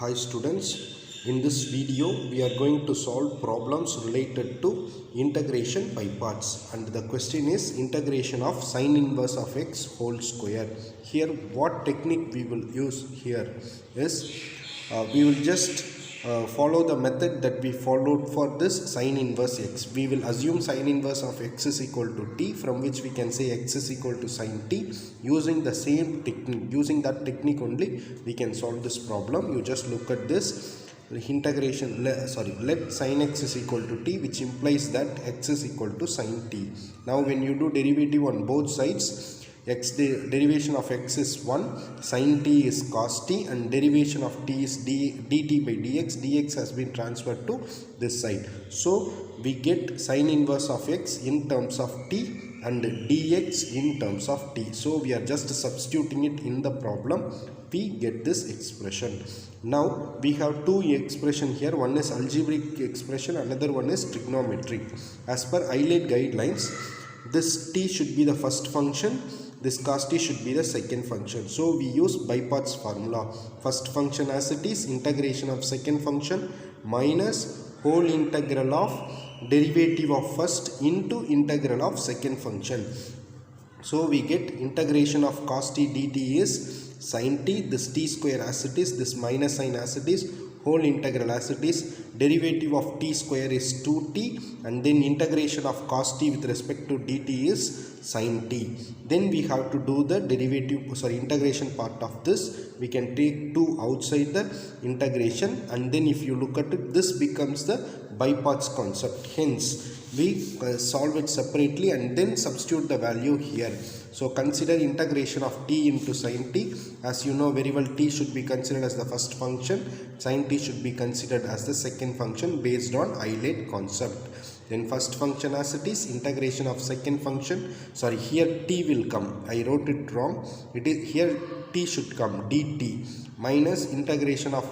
Hi students, in this video we are going to solve problems related to integration by parts, and the question is integration of sine inverse of x whole square. Here what technique we will use here is we will just follow the method that we followed for this sine inverse x. We will assume sine inverse of x is equal to t, from which we can say x is equal to sine t. Using the same technique, using that technique only, we can solve this problem. You just look at this integration, let sin x is equal to t, which implies that x is equal to sine t. Now when you do derivative on both sides, derivation of x is 1, sin t is cos t, and derivation of t is dt by dx has been transferred to this side. So we get sin inverse of x in terms of t and dx in terms of t. So we are just substituting it in the problem. We get this expression. Now we have two expression here. One is algebraic expression, another one is trigonometric. As per ILATE guidelines, this t should be the first function, this cos t should be the second function. So we use by parts formula. First function as it is, integration of second function minus whole integral of derivative of first into integral of second function. So we get integration of cos t dt is sin t, this t square as it is, this minus sign as it is, whole integral as it is, derivative of t square is 2t, and then integration of cos t with respect to dt is sin t. Then we have to do the integration part of this. We can take 2 outside the integration, and then if you look at it, this becomes the by parts concept. Hence we solve it separately and then substitute the value here. So consider integration of t into sin t. As you know very well, t should be considered as the first function, sin t should be considered as the second function based on ILATE concept. Then first function as it is, integration of second function, here t will come, I wrote it wrong, it is here t should come, dt minus integration of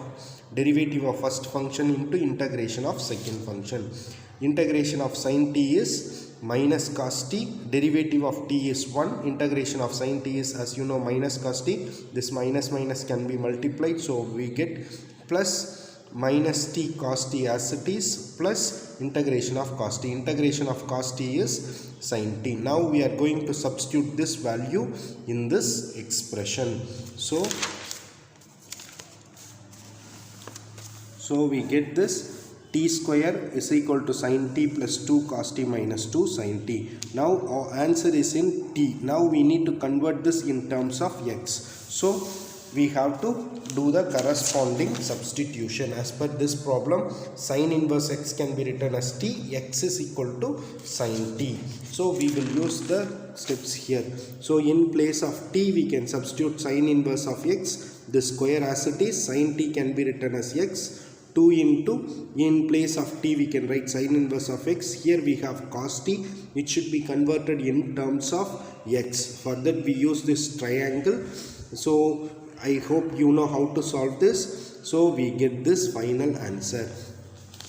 derivative of first function into integration of second function. Integration of sin t is minus cos t, derivative of t is 1, integration of sin t is, as you know, minus cos t, this minus minus can be multiplied, so we get plus minus t cos t as it is plus integration of cos t. Integration of cos t is sin t. Now we are going to substitute this value in this expression. So we get this t square is equal to sin t plus 2 cos t minus 2 sin t. Now our answer is in t. Now we need to convert this in terms of x. So we have to do the corresponding substitution. As per this problem, sin inverse x can be written as t, x is equal to sin t. So we will use the steps here. So in place of t we can substitute sin inverse of x, the square as it is, sin t can be written as x, 2 into, in place of t we can write sin inverse of x. Here we have cos t, it should be converted in terms of x. For that we use this triangle. So I hope you know how to solve this. So we get this final answer.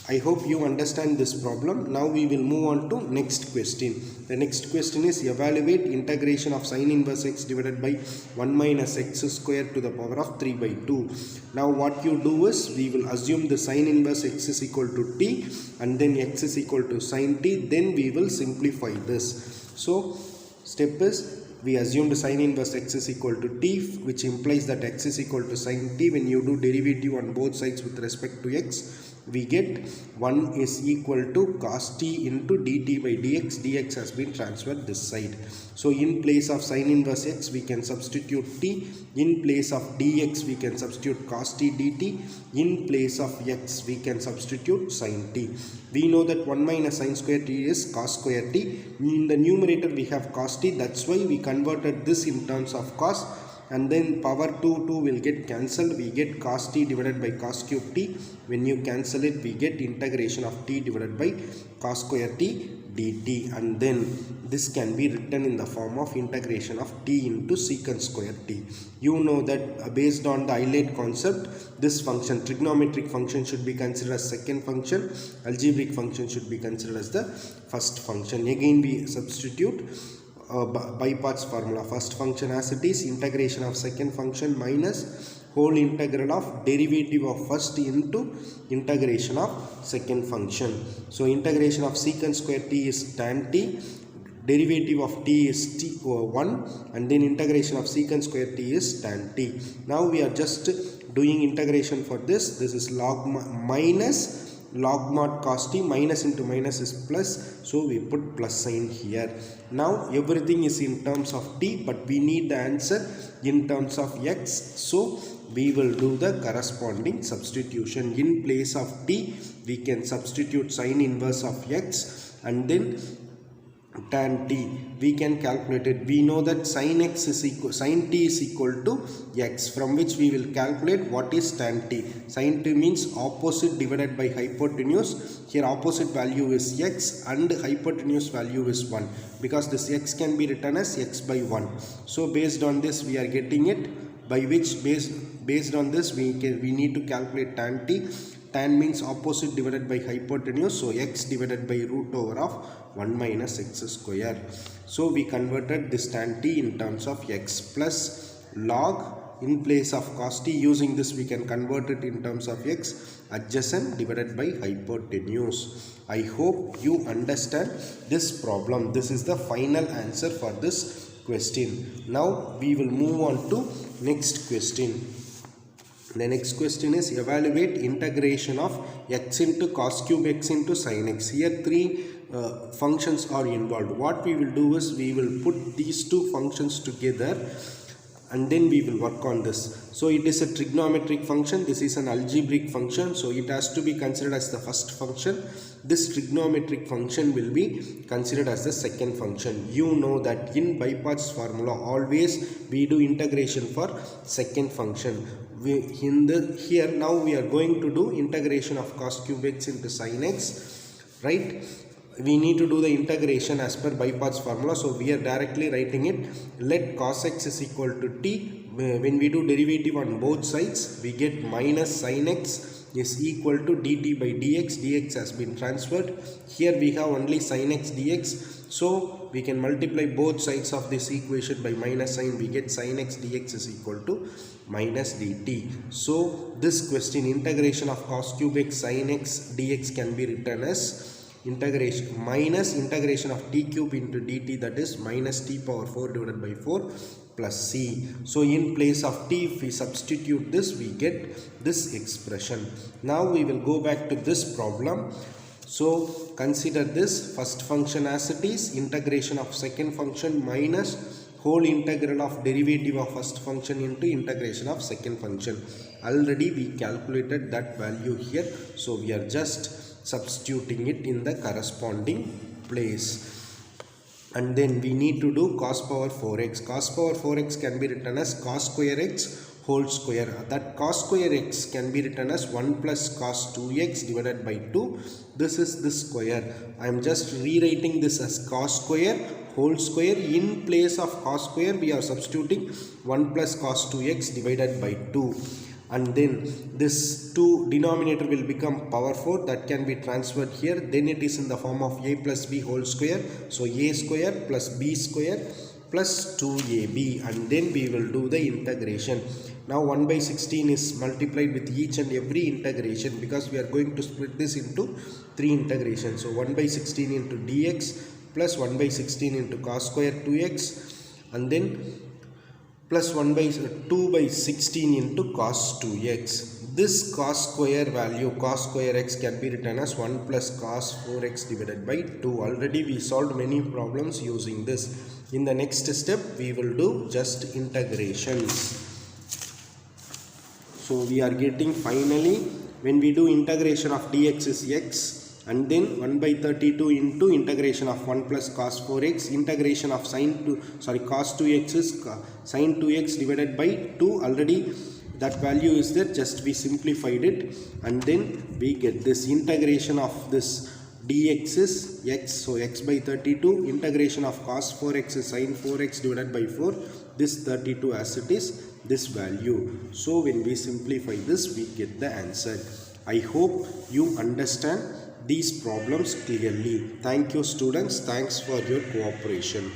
I hope you understand this problem. Now we will move on to next question. The next question is evaluate integration of sin inverse x divided by 1 minus x square to the power of 3 by 2. Now what you do is, we will assume the sin inverse x is equal to t and then x is equal to sin t. Then we will simplify this. So step is, we assumed sin inverse x is equal to t, which implies that x is equal to sin t. When you do derivative on both sides with respect to x, we get 1 is equal to cos t into dt by dx. Dx has been transferred this side. So in place of sin inverse x we can substitute t, in place of dx we can substitute cos t dt, in place of x we can substitute sin t. We know that 1 minus sin square t is cos square t. In the numerator we have cos t, that's why we converted this in terms of cos, and then power 2 will get cancelled. We get cos t divided by cos cube t. When you cancel it, we get integration of t divided by cos square t dt, and then this can be written in the form of integration of t into secant square t. You know that based on the ILATE concept, this function, trigonometric function, should be considered as second function, algebraic function should be considered as the first function. Again we substitute by parts formula. First function as it is, integration of second function minus whole integral of derivative of first into integration of second function. So integration of secant square t is tan t, derivative of t is t1, and then integration of secant square t is tan t. Now we are just doing integration for this. This is log minus log mod cos t, minus into minus is plus, so we put plus sign here. Now everything is in terms of t, but we need the answer in terms of x, so we will do the corresponding substitution. In place of t we can substitute sin inverse of x, and then tan t we can calculate it. We know that sin t is equal to x, from which we will calculate what is tan t. Sin t means opposite divided by hypotenuse. Here opposite value is x and hypotenuse value is 1, because this x can be written as x by 1. So based on this we are getting it, by which based on this we need to calculate tan t. Tan means opposite divided by hypotenuse, so x divided by root over of 1 minus x square. So we converted this tan t in terms of x plus log in place of cos t. Using this we can convert it in terms of x, adjacent divided by hypotenuse. I hope you understand this problem. This is the final answer for this question. Now we will move on to next question. The next question is evaluate integration of x into cos cube x into sin x. Here three functions are involved. What we will do is we will put these two functions together and then we will work on this. So it is a trigonometric function, this is an algebraic function, so it has to be considered as the first function. This trigonometric function will be considered as the second function. You know that in by-parts formula always we do integration for second function. Here now we are going to do integration of cos cube x into sin x, right? We need to do the integration as per by-parts formula, so we are directly writing it. Let cos x is equal to t. When we do derivative on both sides we get minus sin x is equal to dt by dx. Dx has been transferred. Here we have only sin x dx, so we can multiply both sides of this equation by minus sign. We get sin x dx is equal to minus dt. So this question, integration of cos cube x sin x dx, can be written as integration minus integration of t cube into dt, that is minus t power 4 divided by 4 plus c. So in place of t if we substitute this we get this expression. Now we will go back to this problem. So consider this first function as it is, integration of second function minus whole integral of derivative of first function into integration of second function. Already we calculated that value here, so we are just substituting it in the corresponding place. And then we need to do cos power 4x. Cos power 4x can be written as cos square x whole square. That cos square x can be written as 1 plus cos 2x divided by 2. This is this square. I am just rewriting this as cos square whole square. In place of cos square we are substituting 1 plus cos 2x divided by 2. And then this 2 denominator will become power 4, that can be transferred here. Then it is in the form of a plus b whole square. So a square plus b square plus 2ab, and then we will do the integration. Now 1 by 16 is multiplied with each and every integration, because we are going to split this into 3 integrations. So 1 by 16 into dx plus 1 by 16 into cos square 2x, and then plus 2 by 16 into cos 2x. This cos square value, cos square x, can be written as 1 plus cos 4x divided by 2. Already we solved many problems using this. In the next step we will do just integrations. So we are getting finally, when we do integration of dx is x, and then 1 by 32 into integration of 1 plus cos 4x, integration of cos 2x is sin 2x divided by 2. Already that value is there, just we simplified it, and then we get this integration of this dx is x, so x by 32, integration of cos 4x is sin 4x divided by 4, this 32 as it is, this value. So when we simplify this we get the answer. I hope you understand these problems clearly. Thank you students, thanks for your cooperation.